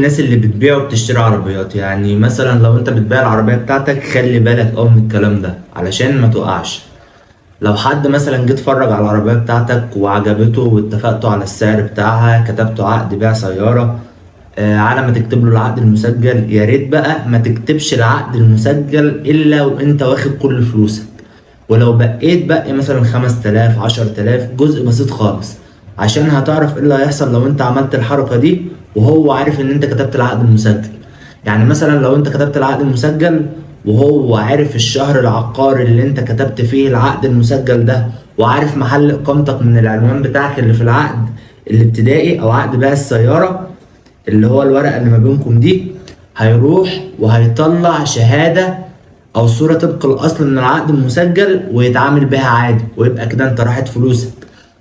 الناس اللي بتبيع وبتشتري عربيات، يعني مثلا لو انت بتبيع العربية بتاعتك خلي بالك اوي من الكلام ده علشان ما تقعش. لو حد مثلا جه اتفرج على العربية بتاعتك وعجبته واتفقتوا على السعر بتاعها، كتبتوا عقد بيع سيارة، على ما تكتب له العقد المسجل يا ريت بقى ما تكتبش العقد المسجل الا وانت واخد كل فلوسك. ولو بقيت بقى مثلا 5000 10000 جزء بسيط خالص، عشان هتعرف ايه اللي هيحصل لو انت عملت الحركة دي وهو عارف ان انت كتبت العقد المسجل. يعني مثلا لو انت كتبت العقد المسجل وهو عارف الشهر العقاري اللي انت كتبت فيه العقد المسجل ده، وعارف محل اقامتك من العنوان بتاعك اللي في العقد الابتدائي او عقد بيع السيارة، اللي هو الورقة اللي ما بينكم دي، هيروح وهيطلع شهادة او صورة طبق الاصل من العقد المسجل ويتعامل بيها عادي، ويبقى كده انت راحت فلوسك.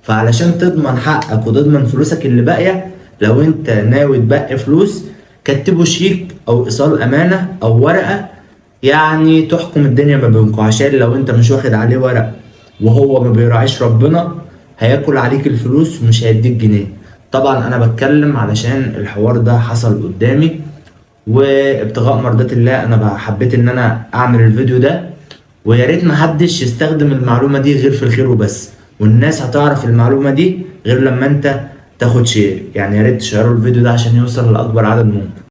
فعلشان تضمن حقك وتضمن فلوسك اللي باقية، لو انت ناوي تبقي فلوس كتبوا شيك او ايصال امانة او ورقة يعني تحكم الدنيا ما بينكم، عشان لو انت مش واخد عليه ورق وهو ما بيراعيش ربنا هياكل عليك الفلوس ومش هيديك جنيه. طبعا انا بتكلم علشان الحوار ده حصل قدامي، وابتغاء مرضات الله انا حبيت ان انا اعمل الفيديو ده. ويا ريت محدش يستخدم المعلومة دي غير في الخير وبس، والناس هتعرف المعلومة دي غير لما انت تاخد شير. يعني يا ريت تشيروا الفيديو ده عشان يوصل لاكبر عدد ممكن.